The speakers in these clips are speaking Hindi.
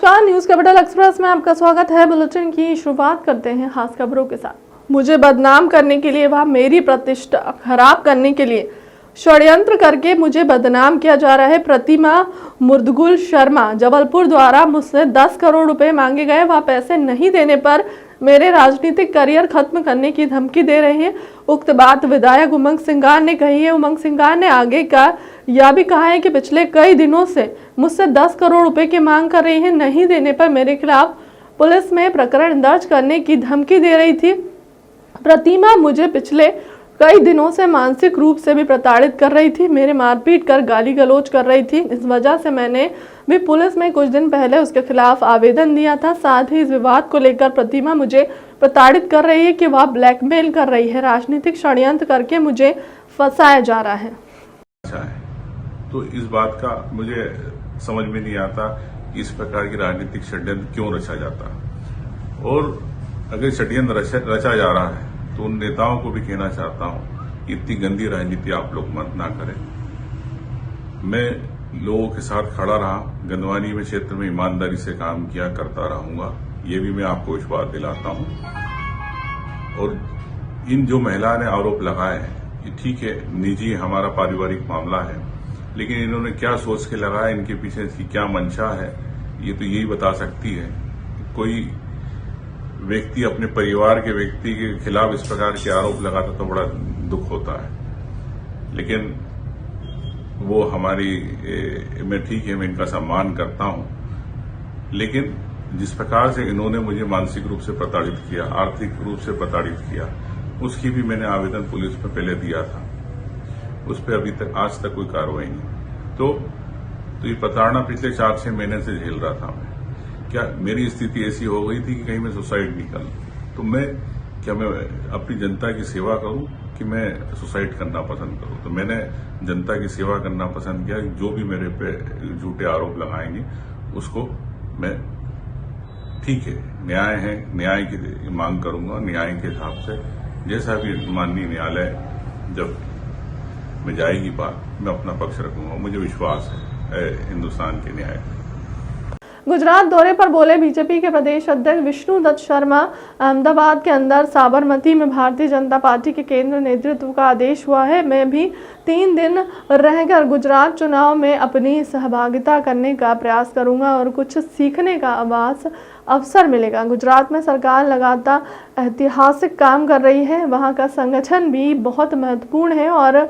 नमस्कार, न्यूज कैपिटल एक्सप्रेस में आपका स्वागत है। बुलेटिन की शुरुआत करते हैं खास खबरों के साथ। मुझे बदनाम करने के लिए व मेरी प्रतिष्ठा खराब करने के लिए षड्यंत्र करके मुझे बदनाम किया जा रहा है। प्रतिमा मुर्दगुल शर्मा जबलपुर द्वारा मुझसे 10 करोड़ रुपए मांगे गए। वह पैसे नहीं देने पर मेरे राजनीतिक करियर खत्म करने की धमकी दे रहे हैं। उक्त बात विधायक उमंग सिंगार ने कही है। उमंग सिंगार ने आगे का यह भी कहा है कि पिछले कई दिनों से मुझसे 10 करोड़ रुपए की मांग कर रही है। नहीं देने पर मेरे खिलाफ पुलिस में प्रकरण दर्ज करने की धमकी दे रही थी। प्रतिमा मुझे पिछले कई दिनों से मानसिक रूप से भी प्रताड़ित कर रही थी। मेरे मारपीट कर गाली गलौज कर रही थी। इस वजह से मैंने भी पुलिस में कुछ दिन पहले उसके खिलाफ आवेदन दिया था। साथ ही इस विवाद को लेकर प्रतिमा मुझे प्रताड़ित कर रही है कि वह ब्लैकमेल कर रही है। राजनीतिक षड्यंत्र करके मुझे फंसाया जा रहा है। तो इस बात का मुझे समझ में नहीं आता कि इस प्रकार की राजनीतिक षड्यंत्र क्यों रचा जाता, और अगर षड्यंत्र रचा जा रहा है तो उन नेताओं को भी कहना चाहता हूं कि इतनी गंदी राजनीति आप लोग मत ना करें। मैं लोगों के साथ खड़ा रहा, गंदवानी में क्षेत्र में ईमानदारी से काम किया करता रहूंगा, ये भी मैं आपको विश्वास दिलाता हूं। और इन जो महिला ने आरोप लगाए हैं, ये ठीक है, निजी हमारा पारिवारिक मामला है, लेकिन इन्होंने क्या सोच के लगाया, इनके पीछे इसकी क्या मंशा है, ये तो यही बता सकती है। कोई व्यक्ति अपने परिवार के व्यक्ति के खिलाफ इस प्रकार के आरोप लगाता तो बड़ा दुख होता है, लेकिन वो हमारी मैं ठीक है, मैं इनका सम्मान करता हूं, लेकिन जिस प्रकार से इन्होंने मुझे मानसिक रूप से प्रताड़ित किया, आर्थिक रूप से प्रताड़ित किया, उसकी भी मैंने आवेदन पुलिस में पहले दिया था। उस पर अभी तक आज तक कोई कार्रवाई नहीं। तो ये प्रताड़ना पिछले 4-6 महीने से झेल रहा था मैं। क्या मेरी स्थिति ऐसी हो गई थी कि कहीं मैं सुसाइड नहीं कर, तो मैं अपनी जनता की सेवा करूं कि मैं सुसाइड करना पसंद करूं? तो मैंने जनता की सेवा करना पसंद किया। जो भी मेरे पे झूठे आरोप लगाएंगे उसको मैं, ठीक है, न्याय है, न्याय की मांग करूंगा। न्याय के हिसाब से जैसा भी माननीय न्यायालय जब में जाएगी बात, मैं अपना पक्ष रखूंगा। मुझे विश्वास है हिंदुस्तान के न्याय। गुजरात दौरे पर बोले बीजेपी के प्रदेश अध्यक्ष विष्णु दत्त शर्मा। अहमदाबाद के अंदर साबरमती में भारतीय जनता पार्टी के केंद्र नेतृत्व का आदेश हुआ है। मैं भी 3 दिन रहकर गुजरात चुनाव में अपनी सहभागिता करने का प्रयास करूंगा और कुछ सीखने का अवसर मिलेगा। गुजरात में सरकार लगातार ऐतिहासिक काम कर रही है। वहां का संगठन भी बहुत महत्वपूर्ण है और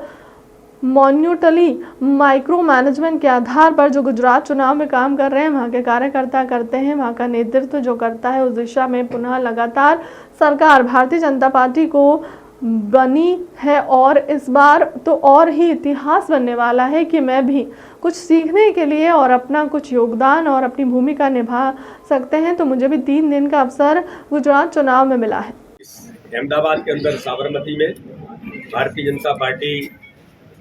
मॉन्यूटली माइक्रो मैनेजमेंट के आधार पर जो गुजरात चुनाव में काम कर रहे हैं, वहाँ के कार्यकर्ता करते हैं, वहाँ का नेतृत्व जो करता है, उस दिशा में पुनः लगातार सरकार भारतीय जनता पार्टी को बनी है। और इस बार तो और ही इतिहास बनने वाला है कि मैं भी कुछ सीखने के लिए और अपना कुछ योगदान और अपनी भूमिका निभा सकते हैं। तो मुझे भी 3 दिन का अवसर गुजरात चुनाव में मिला है। अहमदाबाद के अंदर साबरमती में भारतीय जनता पार्टी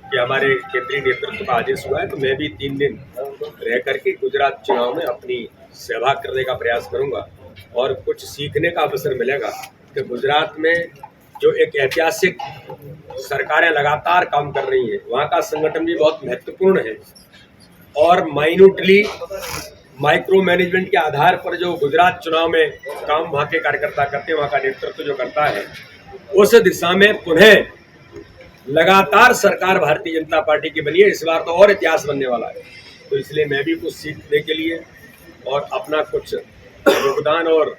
कि हमारे केंद्रीय नेतृत्व का आदेश हुआ है, तो मैं भी 3 दिन रह करके गुजरात चुनाव में अपनी सेवा करने का प्रयास करूंगा और कुछ सीखने का अवसर मिलेगा कि गुजरात में जो एक ऐतिहासिक सरकारें लगातार काम कर रही हैं, वहाँ का संगठन भी बहुत महत्वपूर्ण है और माइन्यूटली माइक्रो मैनेजमेंट के आधार पर जो गुजरात चुनाव में काम वहाँ के कार्यकर्ता करते हैं, वहाँ का नेतृत्व जो करता है, उस दिशा में पुनः लगातार सरकार भारतीय जनता पार्टी की बनी है। इस बार तो और इतिहास बनने वाला है, तो इसलिए मैं भी कुछ सीखने के लिए और अपना कुछ योगदान और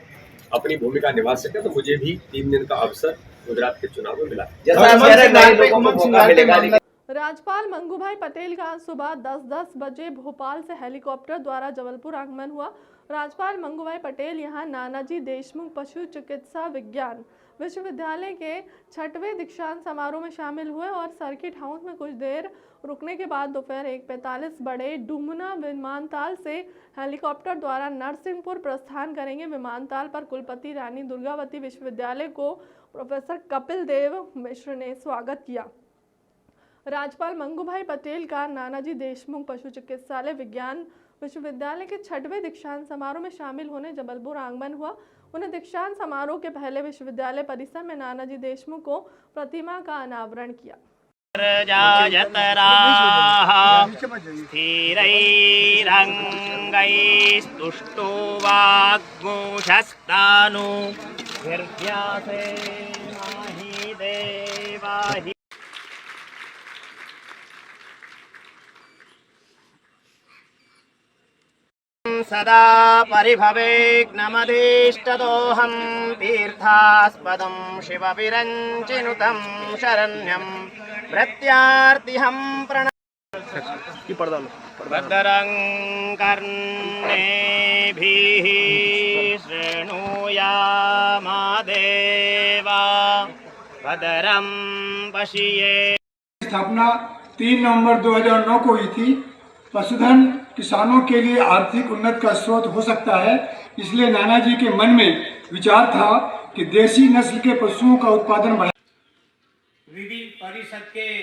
अपनी भूमिका निभा सके, तो मुझे भी 3 दिन का अवसर गुजरात के चुनाव में मिला। राज्यपाल मंगूभाई पटेल का आज सुबह 10:10 बजे भोपाल से हेलीकॉप्टर द्वारा जबलपुर आगमन हुआ। राज्यपाल मंगूभाई पटेल यहां नानाजी देशमुख पशु चिकित्सा विज्ञान विश्वविद्यालय के 6वें दीक्षांत समारोह में शामिल हुए और सर्किट हाउस में कुछ देर रुकने के बाद दोपहर 1:45 बड़े डुमना विमानतल से हेलीकॉप्टर द्वारा नरसिंहपुर प्रस्थान करेंगे। विमानतल पर कुलपति रानी दुर्गावती विश्वविद्यालय को प्रोफेसर कपिल देव मिश्र ने स्वागत किया। राज्यपाल मंगूभाई पटेल का नानाजी देशमुख पशु चिकित्सालय विज्ञान विश्वविद्यालय के 6वें दीक्षांत समारोह में शामिल होने जबलपुर आगमन हुआ। उन्हें दीक्षांत समारोह के पहले विश्वविद्यालय परिसर में नानाजी देशमुख को प्रतिमा का अनावरण किया। जायतराः स्थिरैरङ्गैस्तुष्टो वाग्मूषस्तानु भिर्ध्यासे माहि देवाहि सदा परिभवेग्नमदीष्टदोऽहं तीर्थास्पदं शिवविरञ्चिनुतं शरण्यं प्रत्यार्तिहं भद्रं कर्णेभिः शृणुयामादेवा भद्रं पश्ये। स्थापना 3 नवंबर 2009 को हुई थी। पशुधन किसानों के लिए आर्थिक उन्नति का स्रोत हो सकता है, इसलिए नाना जी के मन में विचार था कि देसी नस्ल के पशुओं का उत्पादन बढ़ाया। विधि परिषद के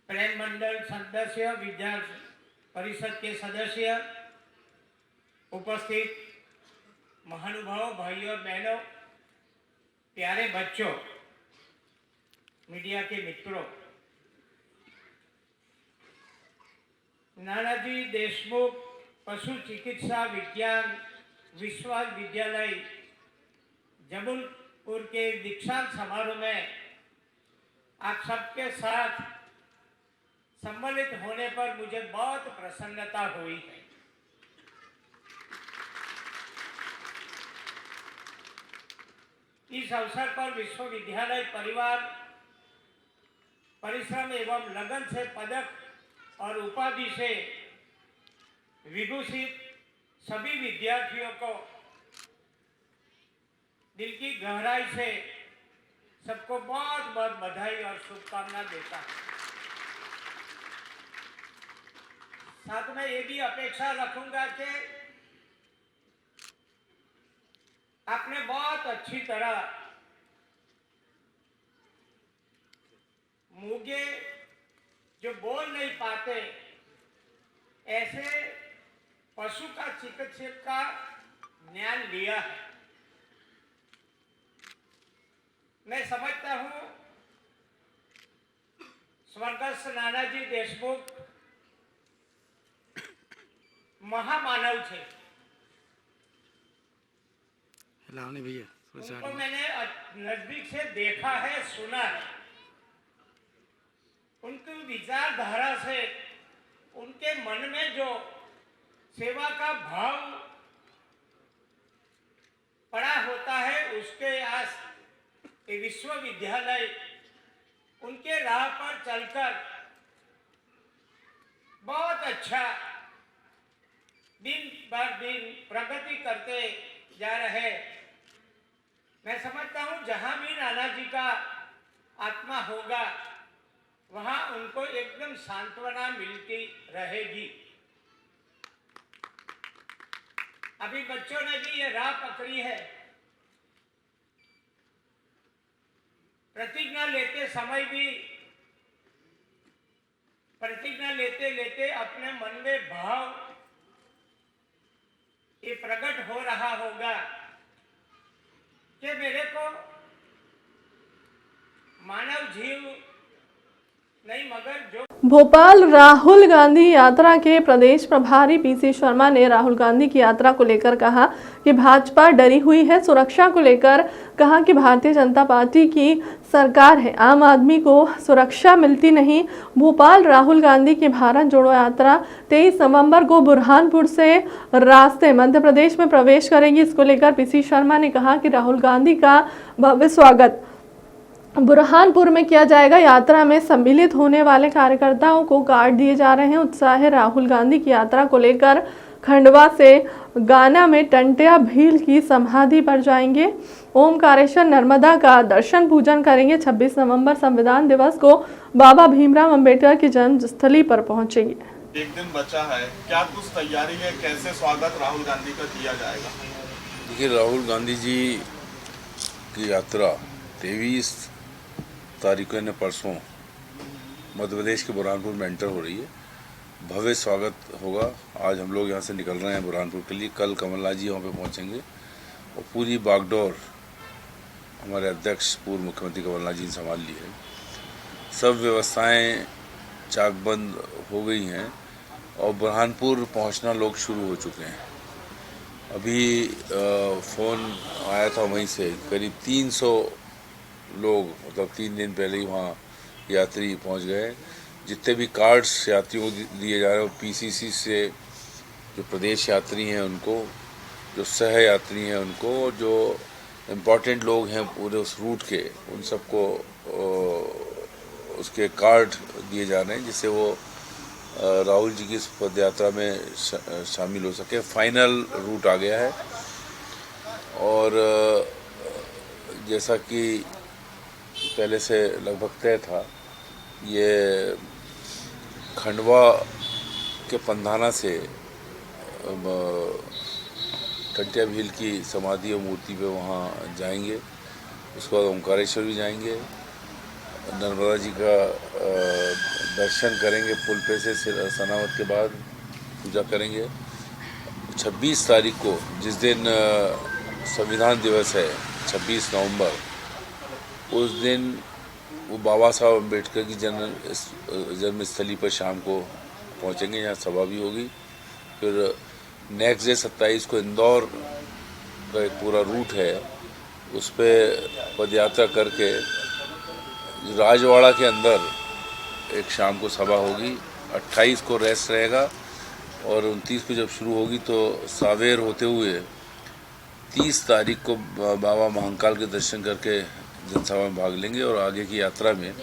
प्रेम मंडल सदस्य, विद्या परिषद के सदस्य, उपस्थित महानुभाव भाइयों बहनों, प्यारे बच्चों, मीडिया के मित्रों, नानाजी देशमुख पशु चिकित्सा विज्ञान विश्वविद्यालय जबलपुर के दीक्षांत समारोह में आप सबके साथ सम्मिलित होने पर मुझे बहुत प्रसन्नता हुई है। इस अवसर पर विश्वविद्यालय परिवार परिश्रम एवं लगन से पदक और उपाधि से विभूषित सभी विद्यार्थियों को दिल की गहराई से सबको बहुत बहुत बधाई और शुभकामना देता हूं। साथ में ये भी अपेक्षा रखूंगा कि आपने बहुत अच्छी तरह मूंगे जो बोल नहीं पाते ऐसे पशु का चिकित्सक का ज्ञान लिया है। मैं समझता हूं स्वर्गस्थ नानाजी देशमुख महामानव थे। उनको मैंने नजदीक से देखा है, सुना है। उनकी विचारधारा से उनके मन में जो सेवा का भाव पड़ा होता है, उसके आस विश्वविद्यालय उनके राह पर चलकर बहुत अच्छा दिन बर दिन प्रगति करते जा रहे। मैं समझता हूं जहां भी नाना जी का आत्मा होगा वहां उनको एकदम सांत्वना मिलती रहेगी। अभी बच्चों ने भी ये राह पकड़ी है। प्रतिज्ञा लेते समय भी प्रतिज्ञा लेते लेते अपने मन में भाव ये प्रकट हो रहा होगा कि मेरे को मानव जीव नहीं मगर जो। भोपाल राहुल गांधी यात्रा के प्रदेश प्रभारी पीसी शर्मा ने राहुल गांधी की यात्रा को लेकर कहा कि भाजपा डरी हुई है। सुरक्षा को लेकर कहा कि भारतीय जनता पार्टी की सरकार है, आम आदमी को सुरक्षा मिलती नहीं। भोपाल राहुल गांधी की भारत जोड़ो यात्रा 23 नवंबर को बुरहानपुर से रास्ते मध्य प्रदेश में प्रवेश करेगी। इसको लेकर पीसी शर्मा ने कहा कि राहुल गांधी का भव्य स्वागत बुरहानपुर में किया जाएगा। यात्रा में सम्मिलित होने वाले कार्यकर्ताओं को कार्ड दिए जा रहे हैं। उत्साह राहुल गांधी की यात्रा को लेकर खंडवा से गाना में टंटिया भील की समाधि पर जाएंगे। ओमकारेश्वर नर्मदा का दर्शन पूजन करेंगे। 26 नवंबर संविधान दिवस को बाबा भीमराव अंबेडकर की जन्मस्थली पर पहुंचेंगे। एक दिन बचा है, क्या कुछ तैयारी है, कैसे स्वागत राहुल गांधी का किया जाएगा? देखिए, राहुल गांधी जी की यात्रा 23 तारीख ने परसों मध्य प्रदेश के बुरहानपुर में एंटर हो रही है। भव्य स्वागत होगा। आज हम लोग यहाँ से निकल रहे हैं बुरहानपुर के लिए। कल कमलनाथ जी वहाँ पे पहुँचेंगे और पूरी बागडोर हमारे अध्यक्ष पूर्व मुख्यमंत्री कमलनाथ जी ने संभाल ली है। सब व्यवस्थाएं चाकबंद हो गई हैं और बुरहानपुर पहुंचना लोग शुरू हो चुके हैं। अभी फ़ोन आया था वहीं से करीब 300 लोग, मतलब 3 दिन पहले ही वहाँ यात्री पहुंच गए। जितने भी कार्ड्स यात्रियों को दिए जा रहे हैं, पीसीसी से जो प्रदेश यात्री हैं उनको, जो सह यात्री हैं उनको, जो इम्पोर्टेंट लोग हैं पूरे उस रूट के, उन सबको उसके कार्ड दिए जा रहे हैं जिससे वो राहुल जी की इस पद यात्रा में शामिल हो सके। फाइनल रूट आ गया है और जैसा कि पहले से लगभग तय था, ये खंडवा के पंधाना से टंटिया भील की समाधि और मूर्ति पे वहाँ जाएंगे। उसके बाद ओंकारेश्वर भी जाएंगे, नर्मदा जी का दर्शन करेंगे पुल पे से, सनावत के बाद पूजा करेंगे। 26 तारीख को जिस दिन संविधान दिवस है, 26 नवंबर, उस दिन वो बाबा साहब अम्बेडकर की जन्मस्थली पर शाम को पहुंचेंगे, यहाँ सभा भी होगी। फिर नेक्स्ट डे 27 को इंदौर का एक पूरा रूट है, उस पर पदयात्रा करके राजवाड़ा के अंदर एक शाम को सभा होगी। 28 को रेस्ट रहेगा और 29 को जब शुरू होगी तो सावेर होते हुए 30 तारीख को बाबा महाकाल के दर्शन करके जनसभा में भाग लेंगे और आगे की यात्रा में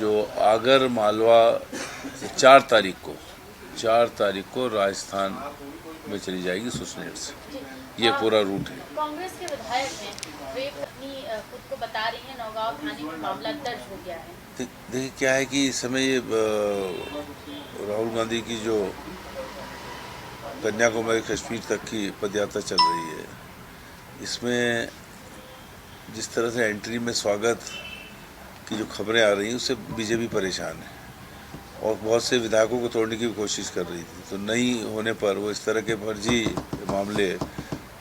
जो आगर मालवा 4 तारीख को राजस्थान में चली जाएगी सुसनेर से। ये पूरा रूट है। कांग्रेस के विधायक हैं, वे अपनी खुद को बता रही हैं नौगांव थाने में मामला दर्ज हो गया है। देखिए क्या है कि इस समय ये राहुल गांधी की जो कन्याकुमारी कश्मीर तक की पदयात्रा चल रही है, इसमें जिस तरह से एंट्री में स्वागत की जो खबरें आ रही हैं उससे बीजेपी परेशान है और बहुत से विधायकों को तोड़ने की कोशिश कर रही थी। तो नहीं होने पर वो इस तरह के फर्जी मामले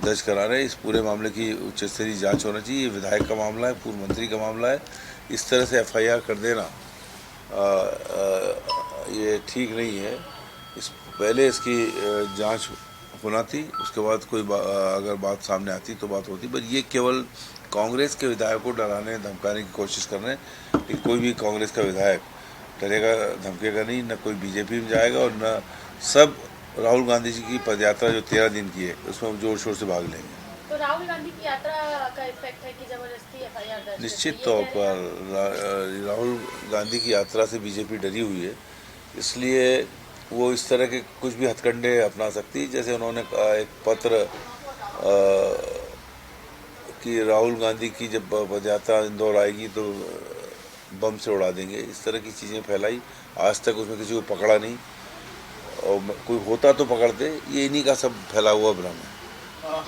दर्ज करा रहे हैं। इस पूरे मामले की उच्च स्तरीय जांच होना चाहिए। ये विधायक का मामला है, पूर्व मंत्री का मामला है। इस तरह से एफआईआर कर देना ये ठीक नहीं है। पहले इसकी जांच होना थी, उसके बाद कोई अगर बात सामने आती तो बात होती। पर ये केवल कांग्रेस के विधायक को डराने धमकाने की कोशिश कर रहे हैं कि कोई भी कांग्रेस का विधायक डरेगा धमकेगा नहीं, न कोई बीजेपी में जाएगा और न सब राहुल गांधी जी की पदयात्रा जो 13 दिन की है उसमें जोर शोर से भाग लेंगे। तो राहुल गांधी की यात्रा का इफेक्ट है कि जबरदस्ती एफआईआर दर्ज? निश्चित तौर पर राहुल गांधी की यात्रा से बीजेपी डरी हुई है, इसलिए वो इस तरह के कुछ भी हथकंडे अपना सकती है। जैसे उन्होंने एक पत्र कि राहुल गांधी की जब पदयात्रा इंदौर आएगी तो बम से उड़ा देंगे, इस तरह की चीज़ें फैलाई। आज तक उसमें किसी को पकड़ा नहीं और कोई होता तो पकड़ते। ये इन्हीं का सब फैला हुआ भ्रम है।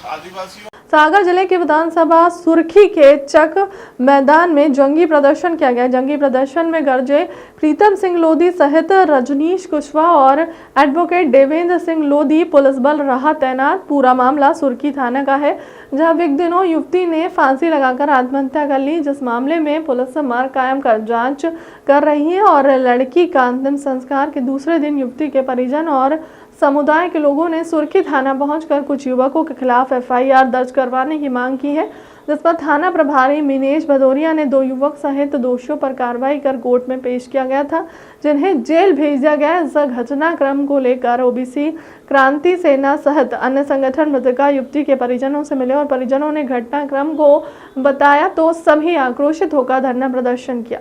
आदिवासियों सागर जिले की विधानसभा सुर्खी के चक मैदान में जंगी प्रदर्शन किया गया। जंगी प्रदर्शन में गरजे प्रीतम सिंह लोधी सहित रजनीश कुशवाहा और एडवोकेट देवेंद्र सिंह लोधी पुलिस बल रहा तैनात। पूरा मामला सुर्खी थाना का है, जहां विगत दिनों युवती ने फांसी लगाकर आत्महत्या कर ली, जिस मामले में पुलिस मार्ग कायम कर जांच कर रही है और लड़की का अंतिम संस्कार के दूसरे दिन युवती के परिजन और समुदाय के लोगों ने सुर्खी थाना पहुंचकर कुछ युवकों के खिलाफ एफआईआर दर्ज करवाने की मांग की है, जिस पर थाना प्रभारी मिनेश भदौरिया ने 2 युवक सहित दोषियों पर कार्रवाई कर कोर्ट में पेश किया गया था, जिन्हें जेल भेज दिया गया। इस घटनाक्रम को लेकर ओबीसी क्रांति सेना सहित अन्य संगठन मृतका युवती के परिजनों से मिले और परिजनों ने घटनाक्रम को बताया तो सभी आक्रोशित होकर धरना प्रदर्शन किया।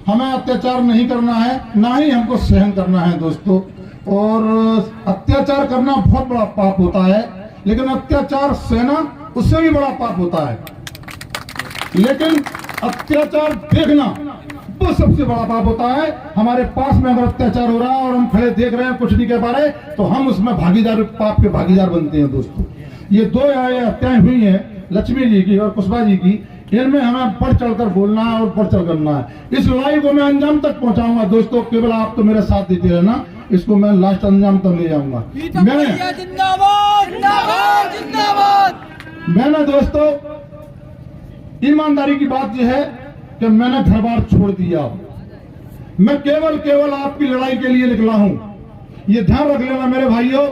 हमें अत्याचार नहीं करना है, ना ही हमको सहन करना है दोस्तों। और अत्याचार करना बहुत बड़ा पाप होता है, लेकिन अत्याचार सहना उससे भी बड़ा पाप होता है। लेकिन अत्याचार देखना वो सबसे बड़ा पाप होता है। हमारे पास में अगर अत्याचार हो रहा है और हम खड़े देख रहे हैं, कुछ नहीं कह पा रहे, तो हम उसमें भागीदार, पाप के भागीदार बनते हैं दोस्तों। ये 2 हत्याएं हुई हैं, लक्ष्मी जी की और कुशवाहा जी की। इनमें हमें बढ़ चढ़कर बोलना है और बढ़ चढ़ करना है। इस लड़ाई को मैं अंजाम तक पहुंचाऊंगा दोस्तों। केवल आप तो मेरा साथ देते रहना, इसको मैं लास्ट अंजाम तक ले जाऊंगा। मैंने दोस्तों ईमानदारी की बात यह है कि मैंने घर बार छोड़ दिया, मैं केवल आपकी लड़ाई के लिए निकला हूं। ये ध्यान रख लेना मेरे भाइयों,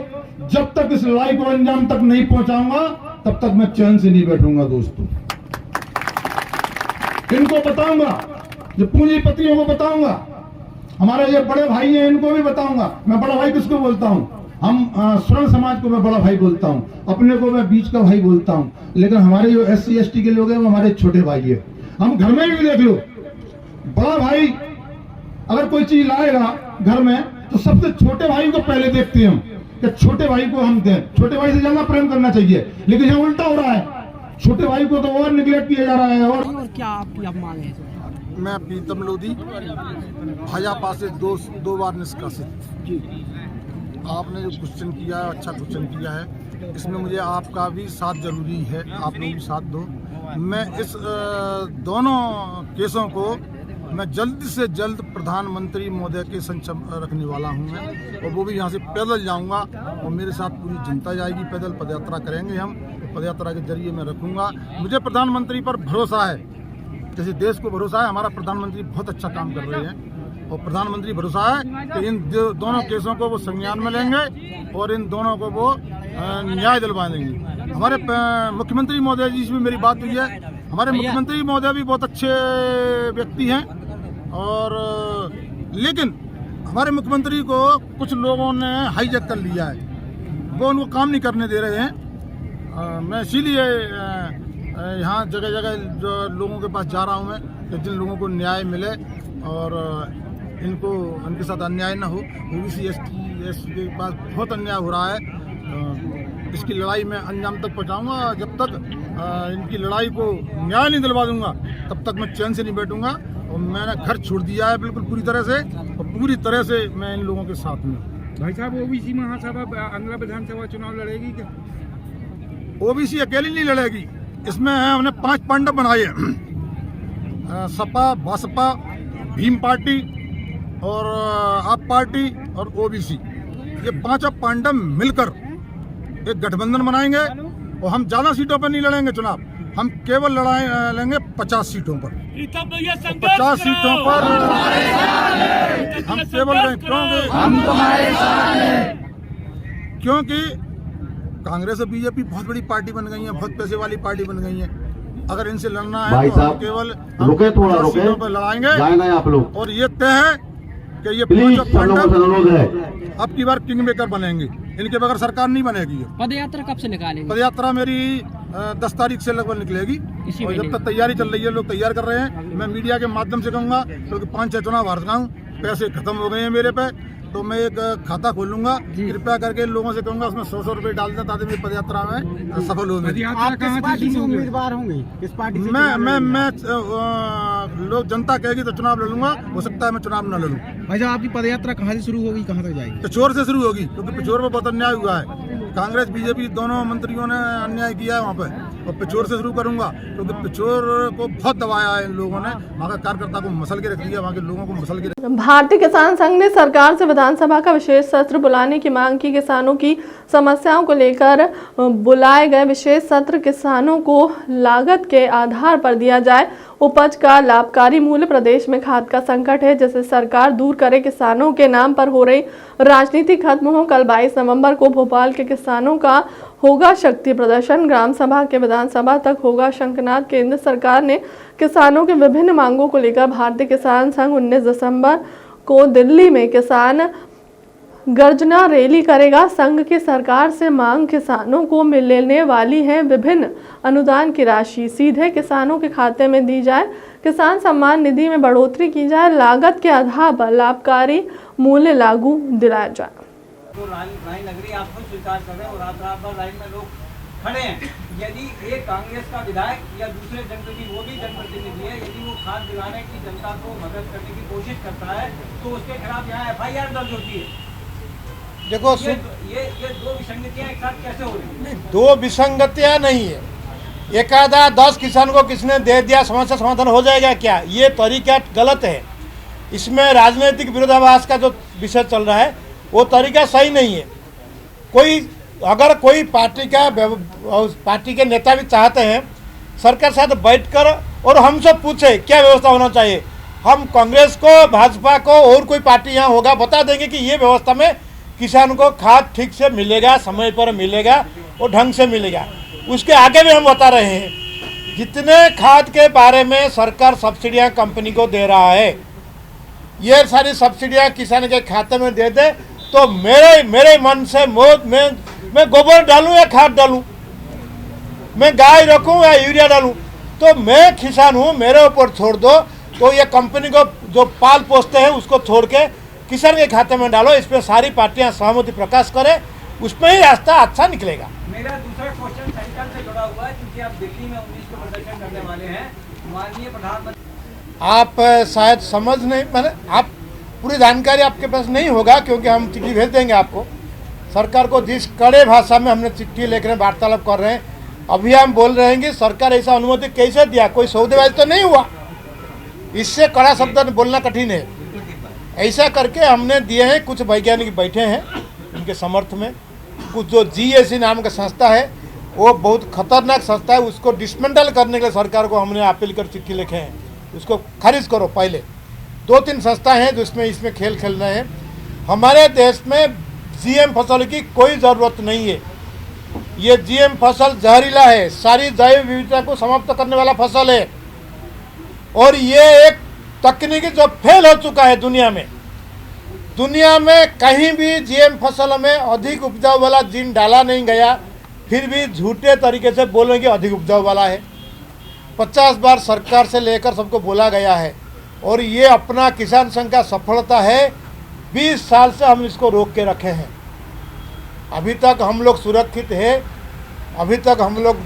जब तक इस लड़ाई को अंजाम तक नहीं पहुंचाऊंगा तब तक मैं चैन से नहीं बैठूंगा। दोस्तों, इनको बताऊंगा, जो पूंजीपतियों को बताऊंगा, हमारे ये बड़े भाई हैं इनको भी बताऊंगा। मैं बड़ा भाई किसको बोलता हूं? हम स्वर्ण समाज को मैं बड़ा भाई बोलता हूं, अपने को मैं बीच का भाई बोलता हूं, लेकिन हमारे जो SC ST के लोग हैं वो हमारे छोटे भाई है। हम घर में भी देख लो, बड़ा भाई अगर कोई चीज लाएगा घर में तो सबसे छोटे भाई को पहले देखते हैं हम कि छोटे भाई को हम दें। छोटे भाई से ज्यादा प्रेम करना चाहिए, लेकिन यहाँ उल्टा हो रहा है, छोटे भाई को तो और निगलेक्ट किया जा रहा है। और क्या आपकी अब मांग है? मैं प्रीतम लोधी भाजपा से दो बार निष्कासित। आपने जो क्वेश्चन किया है अच्छा क्वेश्चन किया है, इसमें मुझे आपका भी साथ जरूरी है, आप लोग भी साथ दो। मैं इस दोनों केसों को मैं जल्द से जल्द प्रधानमंत्री महोदय के समक्ष रखने वाला हूं मैं, और वो भी यहाँ से पैदल जाऊंगा और मेरे साथ पूरी जनता जाएगी, पैदल पदयात्रा करेंगे हम, तो पदयात्रा के जरिए मैं रखूंगा। मुझे प्रधानमंत्री पर भरोसा है, जैसे देश को भरोसा है, हमारा प्रधानमंत्री बहुत अच्छा काम कर रहे हैं, और प्रधानमंत्री भरोसा है कि इन दोनों केसों को वो संज्ञान में लेंगे और इन दोनों को वो न्याय दिलवा देंगे। हमारे मुख्यमंत्री महोदय जी से भी मेरी बात हुई है, हमारे मुख्यमंत्री महोदय भी बहुत अच्छे व्यक्ति हैं, और लेकिन हमारे मुख्यमंत्री को कुछ लोगों ने हाईजैक कर लिया है, वो उनको काम नहीं करने दे रहे हैं। मैं इसीलिए यहाँ जगह जगह जो लोगों के पास जा रहा हूँ मैं, कि जिन लोगों को न्याय मिले और इनको उनके साथ अन्याय न हो। OBC ST के पास बहुत अन्याय हो रहा है, इसकी लड़ाई में अंजाम तक पहुँचाऊँगा। जब तक इनकी लड़ाई को न्याय नहीं दिलवा दूंगा तब तक मैं चैन से नहीं बैठूंगा, और मैंने घर छोड़ दिया है बिल्कुल पूरी तरह से, और पूरी तरह से मैं इन लोगों के साथ में। भाई साहब, OBC महासभा अगला विधानसभा चुनाव लड़ेगी क्या? OBC अकेली नहीं लड़ेगी, इसमें हमने 5 पांडव बनाए हैं, सपा, बसपा, भीम पार्टी और आप पार्टी और OBC, ये 5 पांडव मिलकर एक गठबंधन बनाएंगे, और हम ज्यादा सीटों पर नहीं लड़ेंगे चुनाव, हम केवल लड़ाई लेंगे 50 सीटों पर। 50 सीटों पर हम केवल क्योंकि कांग्रेस और बीजेपी बहुत बड़ी पार्टी बन गई है, बहुत पैसे वाली पार्टी बन गई है। अगर इनसे लड़ना है तो हम केवल सीटों पर लड़ाएंगे, आप लोग, और ये तय है कि ये 5 पांडव अब की बार किंग मेकर बनेंगे, इनके बगैर सरकार नहीं बनेगी। पदयात्रा कब से निकालेंगे? पदयात्रा मेरी 10 तारीख से लगभग निकलेगी, और जब तक तैयारी चल रही है, लोग तैयार कर रहे हैं। मैं मीडिया के माध्यम से कहूँगा, क्योंकि 5-6 चुनाव हार चुका हूँ, पैसे खत्म हो गए हैं मेरे पे, तो मैं एक खाता खोल लूंगा, कृपया करके लोगों से कहूंगा उसमें 100 रुपए डाल दें ताकि मेरी पदयात्रा में सफल हो। उम्मीदवार होंगे किस पार्टी से? मैं लोग जनता कहेगी तो चुनाव लड़ूंगा, हो सकता है मैं चुनाव न लड़ूं। भाई साहब, आपकी पदयात्रा कहाँ से शुरू होगी, कहाँ तक जाएगी? पिछोर से शुरू होगी, क्योंकि पिछोर में बहुत अन्याय हुआ है, कांग्रेस बीजेपी दोनों मंत्रियों ने अन्याय किया है वहाँ पे, और पिछोर से शुरू करूंगा, क्योंकि पिछोर को बहुत दबाया है इन लोगों ने, वहाँ के कार्यकर्ता को मसल के रख दिया, वहाँ के लोगों को मसल के। भारतीय किसान संघ ने सरकार से विधानसभा का विशेष सत्र बुलाने की मांग की। किसानों की समस्याओं को लेकर बुलाए गए विशेष सत्र किसानों को लागत के आधार पर दिया जाए, उपज का लाभकारी मूल्य, प्रदेश में खाद का संकट है जिसे सरकार दूर करे, किसानों के नाम पर हो रही राजनीति खत्म हो। कल 22 नवंबर को भोपाल के किसानों का होगा शक्ति प्रदर्शन, ग्राम सभा के विधानसभा तक होगा शंखनाद। केंद्र सरकार ने किसानों के विभिन्न मांगों को लेकर भारतीय किसान संघ 19 दिसंबर को दिल्ली में किसान गर्जना रैली करेगा। संघ की सरकार से मांग किसानों को मिलने वाली है विभिन्न अनुदान की राशि सीधे किसानों के खाते में दी जाए, किसान सम्मान निधि में बढ़ोतरी की जाए, लागत के आधार पर लाभकारी मूल्य लागू दिलाया जाए। तो राय नगरी आपको स्वीकार कर रहे हैं और रात भर लाइन में लोग खड़े हैं। यदि एक कांग्रेस का विधायक या दूसरे जनप्रतिनिधि, वो भी जनप्रतिनिधि है, यदि वो खाद दिलाने की जनता को मदद करने की कोशिश करता है तो उसके खिलाफ यहाँ FIR दर्ज होती है। देखो, ये 2 विसंगतियाँ एक साथ कैसे हो रही है? 2 विसंगतियाँ नहीं है, एक आधा 10 किसान को किसने दे दिया समस्या समाधान हो जाएगा क्या? ये तरीका गलत है। इसमें राजनीतिक विरोधाभास का जो विषय चल रहा है वो तरीका सही नहीं है। अगर कोई पार्टी के नेता भी चाहते हैं सरकार साथ बैठकर और हम सब पूछे क्या व्यवस्था होना चाहिए। हम कांग्रेस को, भाजपा को और कोई पार्टी यहाँ होगा बता देंगे कि ये व्यवस्था में किसान को खाद ठीक से मिलेगा, समय पर मिलेगा और ढंग से मिलेगा। उसके आगे भी हम बता रहे हैं, जितने खाद के बारे में सरकार सब्सिडियाँ कंपनी को दे रहा है, ये सारी सब्सिडियाँ किसान के खाते में दे दे तो मेरे मन से मैं गोबर डालूं या खाद डालूं, मैं गाय रखूं या यूरिया डालूं, तो मैं किसान हूं, मेरे ऊपर छोड़ दो। तो ये कंपनी को जो पाल पोसते हैं उसको छोड़ के किसान के खाते में डालो। इस पर सारी पार्टियां सहमति प्रकाश करें, उसमें ही रास्ता अच्छा निकलेगा। मेरा दूसरा क्वेश्चन साइकिल से जुड़ा हुआ है, क्योंकि आप दिल्ली में 19 को प्रदर्शन करने वाले हैं। माननीय प्रधानमंत्री, आप शायद समझ नहीं, मैंने आप पूरी जानकारी आपके पास नहीं होगा, क्योंकि हम चिट्ठी भेज देंगे आपको। सरकार को जिस कड़े भाषा में हमने चिट्ठी लेकर वार्तालाप कर रहे हैं, अभी हम बोल रहे हैं कि सरकार ऐसा अनुमति कैसे दिया, कोई सौदेबाजी तो नहीं हुआ। इससे कड़ा शब्द में बोलना कठिन है। ऐसा करके हमने दिए हैं, कुछ वैज्ञानिक बैठे हैं उनके समर्थ में। कुछ जो GSC नाम का संस्था है वो बहुत खतरनाक संस्था है, उसको डिसमेंटल करने के लिए सरकार को हमने अपील कर चिट्ठी लिखे हैं, उसको खारिज करो। पहले 2-3 संस्थाएं हैं जो इसमें खेल खेल रहे हैं। हमारे देश में GM फसल की कोई ज़रूरत नहीं है। ये GM फसल जहरीला है, सारी जैव विविधता को समाप्त करने वाला फसल है, और ये एक तकनीकी जो फेल हो चुका है दुनिया में। दुनिया में कहीं भी GM फसल में अधिक उपजाऊ वाला जीन डाला नहीं गया, फिर भी झूठे तरीके से बोलेंगे अधिक उपजाऊ वाला है। 50 बार सरकार से लेकर सबको बोला गया है, और ये अपना किसान संघ का सफलता है। 20 साल से हम इसको रोक के रखे हैं, अभी तक हम लोग सुरक्षित है, अभी तक हम लोग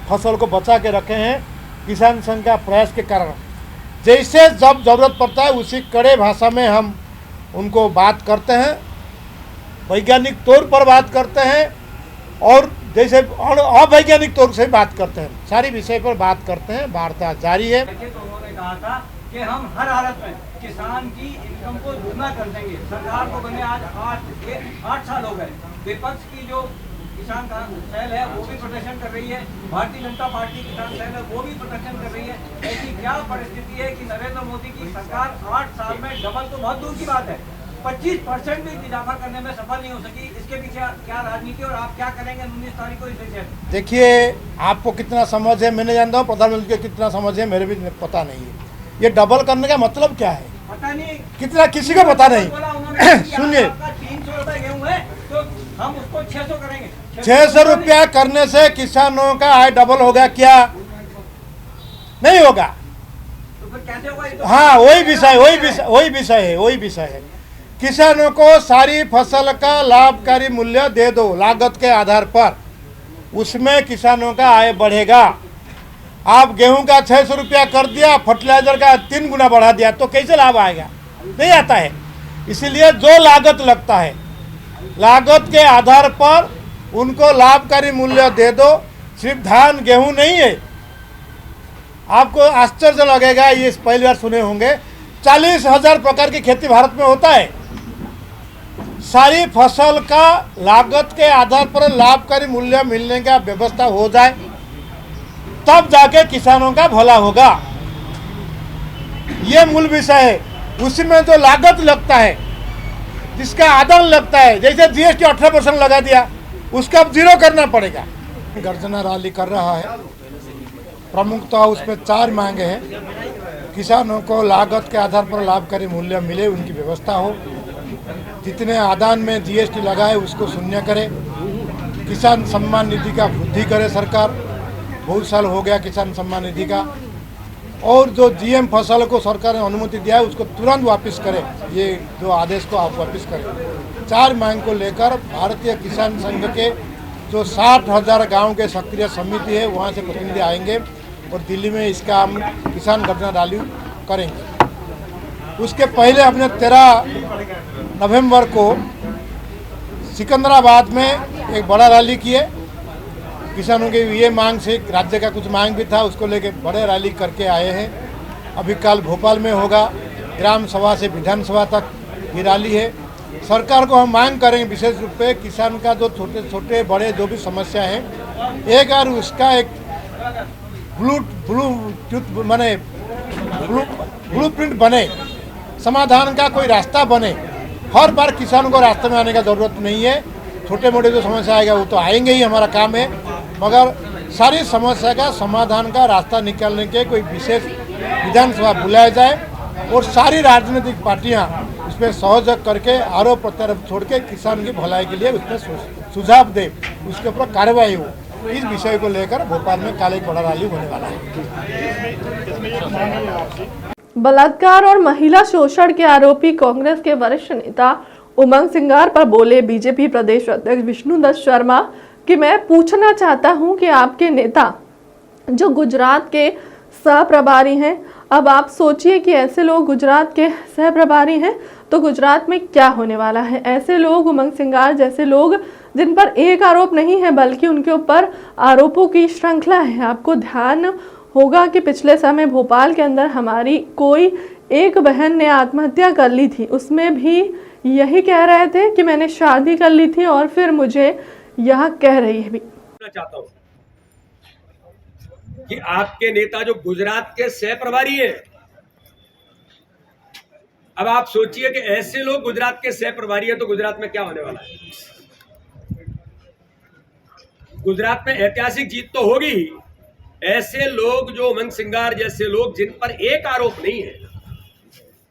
फसल को बचा के रखे हैं किसान संघ का प्रयास के कारण। जैसे जब जरूरत पड़ता है उसी कड़े भाषा में हम उनको बात करते हैं, वैज्ञानिक तौर पर बात करते हैं, और जैसे अवैज्ञानिक तौर से बात करते हैं, सारी विषय पर बात करते हैं। वार्ता जारी है। तो उन्होंने कहा था कि हम हर हालत में किसान की इनकम को दुगना कर देंगे। सरकार को बने आज 8 साल हो गए। विपक्ष की जो किसान सेल है वो भी प्रदर्शन कर रही है, भारतीय जनता पार्टी किसान सेल है वो भी प्रदर्शन कर रही है। ऐसी क्या परिस्थिति है कि नरेंद्र मोदी की सरकार 8 साल में डबल तो बहुत दूर की बात है, 25% भी इजाफा करने में सफल नहीं हो सकी। इसके पीछे क्या राजनीति, और आप क्या करेंगे 19 तारीख को इस विषय? देखिए, आपको कितना समझ है मैं नहीं जानता हूँ, प्रधानमंत्री को कितना समझ है मेरे भी पता नहीं है। ये डबल करने का मतलब क्या है पता नहीं, कितना किसी को पता नहीं। सुनिए, 300 रुपए गेहूँ है तो हम उसको 600 करेंगे। 600 रुपया करने से किसानों का आय डबल होगा क्या? नहीं होगा। तो फिर कैसे होगा? तो हाँ, वही विषय है। किसानों को सारी फसल का लाभकारी मूल्य दे दो लागत के आधार पर, उसमें किसानों का आय बढ़ेगा। आप गेहूं का 600 रुपया कर दिया, फर्टिलाइजर का 3 गुना बढ़ा दिया, तो कैसे लाभ आएगा? नहीं आता है। इसीलिए जो लागत लगता है, लागत के आधार पर उनको लाभकारी मूल्य दे दो। सिर्फ धान गेहूं नहीं है, आपको आश्चर्य लगेगा, ये पहली बार सुने होंगे, 40,000 प्रकार की खेती भारत में होता है। सारी फसल का लागत के आधार पर लाभकारी मूल्य मिलने का व्यवस्था हो जाए, तब जाके किसानों का भला होगा। ये मूल विषय है। उसमें जो लागत लगता है, जिसका आदान लगता है, जैसे GST 18% लगा दिया, उसका अब 0 करना पड़ेगा। गर्जना रैली कर रहा है, प्रमुखतः उसमें 4 मांगे हैं। किसानों को लागत के आधार पर लाभकारी मूल्य मिले, उनकी व्यवस्था हो। जितने आदान में GST लगा है उसको शून्य करे। किसान सम्मान निधि का वृद्धि करे सरकार, बहुत साल हो गया किसान सम्मान निधि का। और जो GM फसल को सरकार ने अनुमति दिया है उसको तुरंत वापस करे, ये जो आदेश को आप वापस करें। 4 मांग को लेकर भारतीय किसान संघ के जो 60,000 गाँव के सक्रिय समिति है वहाँ से प्रतिनिधि आएंगे और दिल्ली में इसका हम किसान गर्जना रैली करेंगे। उसके पहले हमने 13 नवंबर को सिकंदराबाद में एक बड़ा रैली किए। किसानों की ये मांग से राज्य का कुछ मांग भी था, उसको लेके बड़े रैली करके आए हैं। अभी कल भोपाल में होगा, ग्राम सभा से विधानसभा तक ये रैली है। सरकार को हम मांग करेंगे विशेष रूप से किसान का जो छोटे छोटे बड़े जो भी समस्या है, एक बार उसका एक ब्लू प्रिंट बने, समाधान का कोई रास्ता बने। हर बार किसानों को रास्ते में आने का ज़रूरत नहीं है। छोटे मोटे जो समस्या आएगा वो तो आएंगे ही, हमारा काम है, मगर सारी समस्या का समाधान का रास्ता निकालने के कोई विशेष विधानसभा बुलाया जाए और सारी राजनीतिक पार्टियां इसमें सहयोग करके आरोप प्रत्यारोप छोड़ के किसान की भलाई के लिए उसमें सुझाव दे, उसके ऊपर कार्रवाई हो। इस विषय को लेकर भोपाल में कल एक बड़ा रैली होने वाला है। बलात्कार और महिला शोषण के आरोपी कांग्रेस के वरिष्ठ नेता उमंग सिंगार पर बोले बीजेपी प्रदेश अध्यक्ष विष्णुदत्त शर्मा कि मैं पूछना चाहता हूं कि आपके नेता जो गुजरात के सह प्रभारी हैं, अब आप सोचिए कि ऐसे लोग गुजरात के सह प्रभारी हैं तो गुजरात में क्या होने वाला है। ऐसे लोग, उमंग सिंगार जैसे लोग जिन पर एक आरोप नहीं है बल्कि उनके ऊपर आरोपों की श्रृंखला है। आपको ध्यान होगा कि पिछले समय भोपाल के अंदर हमारी कोई एक बहन ने आत्महत्या कर ली थी, उसमें भी यही कह रहे थे कि मैंने शादी कर ली थी और फिर मुझे यह कह रही है भी। चाहता हूं कि आपके नेता जो गुजरात के सह प्रभारी हैं, अब आप सोचिए कि ऐसे लोग गुजरात के सह प्रभारी हैं तो गुजरात में क्या होने वाला है। गुजरात में ऐतिहासिक जीत तो होगी ही। ऐसे लोग जो उमंग सिंगार जैसे लोग जिन पर एक आरोप नहीं है,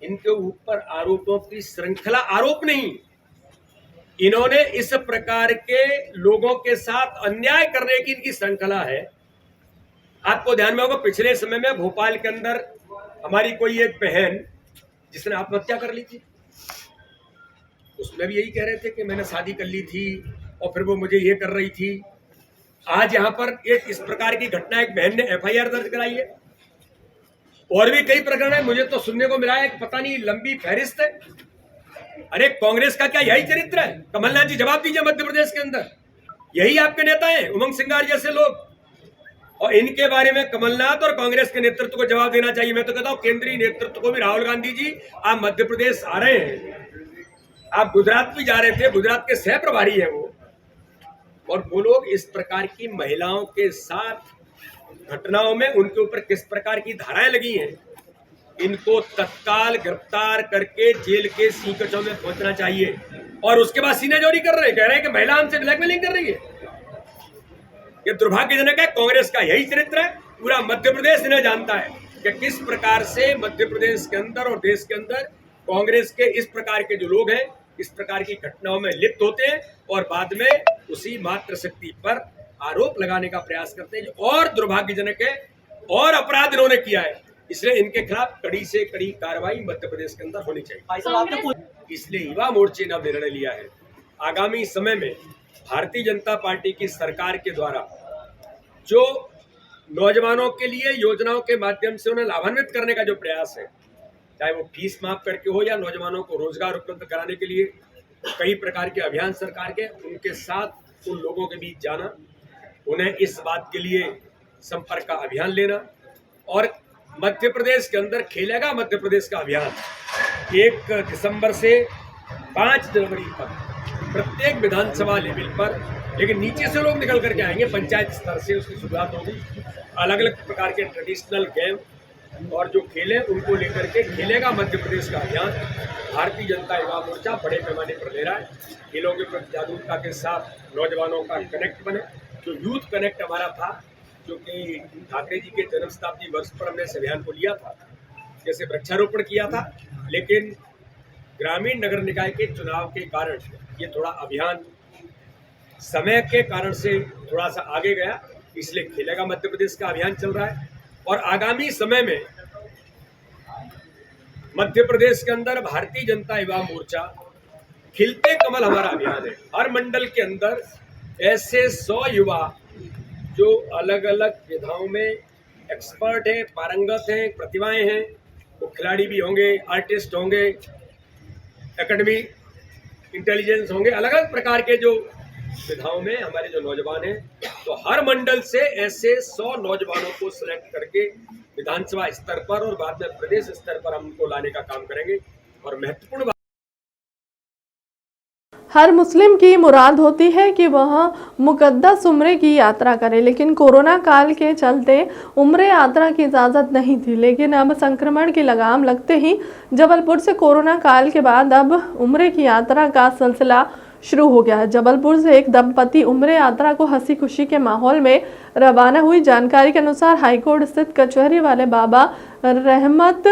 इनके ऊपर आरोपों की श्रृंखला, आरोप नहीं, इन्होंने इस प्रकार के लोगों के साथ अन्याय करने की इनकी श्रृंखला है। आपको ध्यान में होगा पिछले समय में भोपाल के अंदर हमारी कोई एक बहन जिसने आत्महत्या कर ली थी, उसमें भी यही कह रहे थे कि मैंने शादी कर ली थी और फिर वो मुझे ये कर रही थी। आज यहां पर एक इस प्रकार की घटना, एक बहन ने एफआईआर दर्ज कराई है और भी कई प्रकरण है। मुझे तो सुनने को मिला है कि पता नहीं लंबी फहरिस्त है। अरे कांग्रेस का क्या यही चरित्र है? कमलनाथ जी जवाब दीजिए, मध्य प्रदेश के अंदर यही आपके नेता हैं उमंग सिंगार जैसे लोग, और इनके बारे में कमलनाथ और कांग्रेस के नेतृत्व को जवाब देना चाहिए। मैं तो कहता हूं केंद्रीय नेतृत्व को भी, राहुल गांधी जी आप मध्य प्रदेश आ रहे हैं, आप गुजरात भी जा रहे थे, गुजरात के सह प्रभारी है वो, और वो लोग इस प्रकार की महिलाओं के साथ घटनाओं में उनके ऊपर किस प्रकार की धाराएं लगी हैं, इनको तत्काल गिरफ्तार करके जेल के सीकचों में पहुंचना चाहिए। और उसके बाद सीनाजोरी कर रहे हैं, कह रहे हैं कि महिला हमसे ब्लैकमेलिंग कर रही है। ये दुर्भाग्यजनक है। कांग्रेस का यही चरित्र है। पूरा मध्य प्रदेश इन्हें जानता है कि किस प्रकार से मध्य प्रदेश के अंदर और देश के अंदर कांग्रेस के इस प्रकार के जो लोग हैं इस प्रकार की घटनाओं में लिप्त होते हैं और बाद में उसी मात्र शक्ति पर आरोप लगाने का प्रयास करते हैं, जो और दुर्भाग्यजनक है और अपराध इन्होंने किया है। इसलिए इनके खिलाफ कड़ी से कड़ी कार्रवाई मध्य प्रदेश के अंदर होनी चाहिए। इसलिए युवा मोर्चे ने निर्णय लिया है आगामी समय में भारतीय जनता पार्टी की सरकार के द्वारा जो नौजवानों के लिए योजनाओं के माध्यम से उन्हें लाभान्वित करने का जो प्रयास है, चाहे वो फीस माफ करके हो या नौजवानों को रोजगार उपलब्ध कराने के लिए कई प्रकार के अभियान सरकार के, उनके साथ उन लोगों के बीच जाना, उन्हें इस बात के लिए संपर्क का अभियान लेना। और मध्य प्रदेश के अंदर खेलेगा मध्य प्रदेश का अभियान 1 दिसंबर से 5 जनवरी तक प्रत्येक विधानसभा लेवल पर, लेकिन नीचे से लोग निकल करके आएंगे, पंचायत स्तर से उसकी शुरुआत होगी। अलग अलग प्रकार के ट्रेडिशनल गेम और जो खेले उनको लेकर के खेलेगा मध्य प्रदेश का अभियान भारतीय जनता युवा मोर्चा बड़े पैमाने पर ले रहा है। खेलों के प्रति जागरूकता के साथ नौजवानों का कनेक्ट बने। जो यूथ कनेक्ट हमारा था, जो कि ठाकरे जी के जन्म शताब्दी वर्ष पर हमने इस अभियान को लिया था, जैसे वृक्षारोपण किया था, लेकिन ग्रामीण नगर निकाय के चुनाव के कारण ये थोड़ा अभियान समय के कारण से थोड़ा सा आगे गया, इसलिए खेलेगा मध्य प्रदेश का अभियान चल रहा है। और आगामी समय में मध्य प्रदेश के अंदर भारतीय जनता युवा मोर्चा खिलते कमल हमारा अभियान है। हर मंडल के अंदर ऐसे 100 युवा जो अलग अलग विधाओं में एक्सपर्ट हैं, पारंगत हैं, प्रतिभाएं हैं, वो खिलाड़ी भी होंगे, आर्टिस्ट होंगे, एकेडमी इंटेलिजेंस होंगे, अलग अलग प्रकार के जो विधाओं में हमारे जो नौजवान हैं, तो हर मंडल से ऐसे 100 नौजवानों को सिलेक्ट करके विधानसभा स्तर पर और बाद में प्रदेश स्तर पर हम उनको लाने का काम करेंगे। और महत्वपूर्ण हर मुस्लिम की मुराद होती है कि वह मुक़द्दस उम्रे की यात्रा करे, लेकिन कोरोना काल के चलते उम्रे यात्रा की इजाज़त नहीं थी। लेकिन अब संक्रमण की लगाम लगते ही जबलपुर से कोरोना काल के बाद अब उम्रे की यात्रा का सिलसिला शुरू हो गया है। जबलपुर से एक दंपति उम्रे यात्रा को हंसी खुशी के माहौल में रवाना हुई। जानकारी के अनुसार हाईकोर्ट स्थित कचहरी वाले बाबा रहमत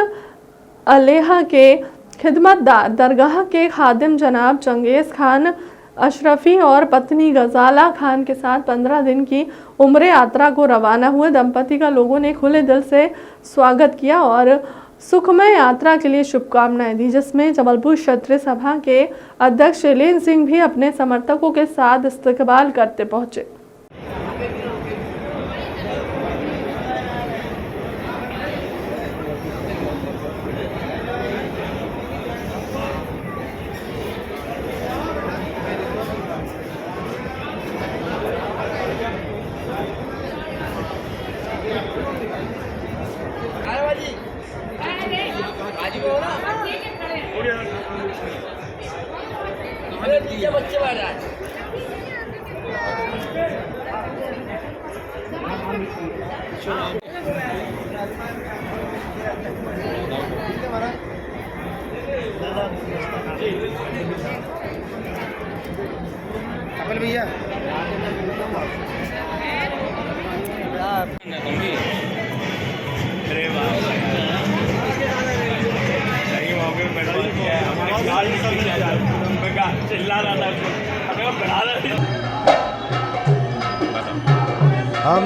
अलेहा के खिदमतदार दरगाह के खादिम जनाब चंगेज़ खान अशरफी और पत्नी गजाला खान के साथ 15 दिन की उम्रे यात्रा को रवाना हुए दंपति का लोगों ने खुले दिल से स्वागत किया और सुखमय यात्रा के लिए शुभकामनाएं दी, जिसमें जबलपुर क्षत्रिय सभा के अध्यक्ष शैलेन सिंह भी अपने समर्थकों के साथ इस्तकबाल करते पहुंचे। भैया हम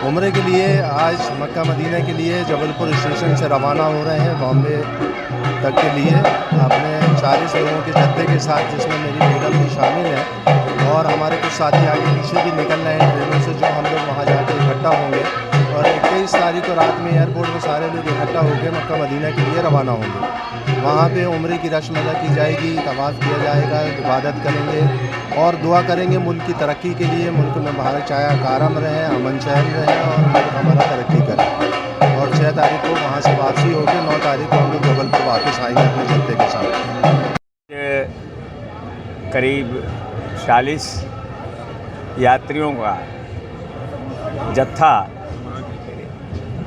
उम्रे के लिए आज मक्का मदीना के लिए जबलपुर स्टेशन से रवाना हो रहे हैं बॉम्बे तक के लिए अपने 40 लोगों के जत्थे के साथ, जिसमें मेरी बेगम भी शामिल है और हमारे कुछ साथी आगे पीछे भी निकल रहे हैं ट्रेनों से, जो हम लोग वहाँ जाकर इकट्ठा होंगे और 21 तारीख को रात में एयरपोर्ट में सारे लोग इकट्ठा होकर मक्का मदीना के लिए रवाना होंगे। वहाँ पे उम्रे की रस्म अदा की जाएगी, तवाफ़ किया जाएगा, इबादत करेंगे और दुआ करेंगे मुल्क की तरक्की के लिए। मुल्क में भारत चाहे कायम रहे, अमन चैन रहे और मुल्क हमारा तरक्की करे। और 6 तारीख को वहाँ से वापसी होकर 9 तारीख को हम लोग जबलपुर वापस आएंगे अपने जत्थे के साथ। करीब 40 यात्रियों का जत्था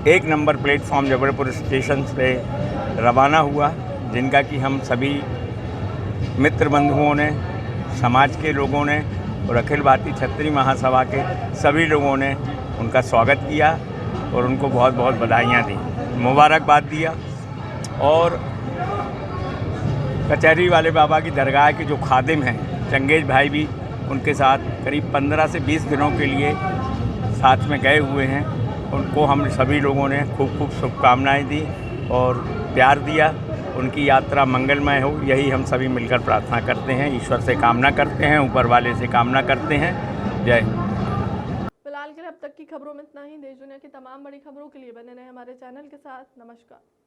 1 नंबर प्लेटफॉर्म जबलपुर स्टेशन से रवाना हुआ, जिनका कि हम सभी मित्र बंधुओं ने, समाज के लोगों ने और अखिल भारतीय क्षत्रिय महासभा के सभी लोगों ने उनका स्वागत किया और उनको बहुत बहुत बधाइयाँ दी, मुबारकबाद दिया। और कचहरी वाले बाबा की दरगाह के जो खादिम हैं चंगेज भाई भी उनके साथ करीब 15 से 20 दिनों के लिए साथ में गए हुए हैं। उनको हम सभी लोगों ने खूब खूब शुभकामनाएँ दी और प्यार दिया। उनकी यात्रा मंगलमय हो, यही हम सभी मिलकर प्रार्थना करते हैं, ईश्वर से कामना करते हैं, ऊपर वाले से कामना करते हैं। जय। फिलहाल के लिए अब तक की खबरों में इतना ही। देश दुनिया की तमाम बड़ी खबरों के लिए बने रहे हमारे चैनल के साथ। नमस्कार।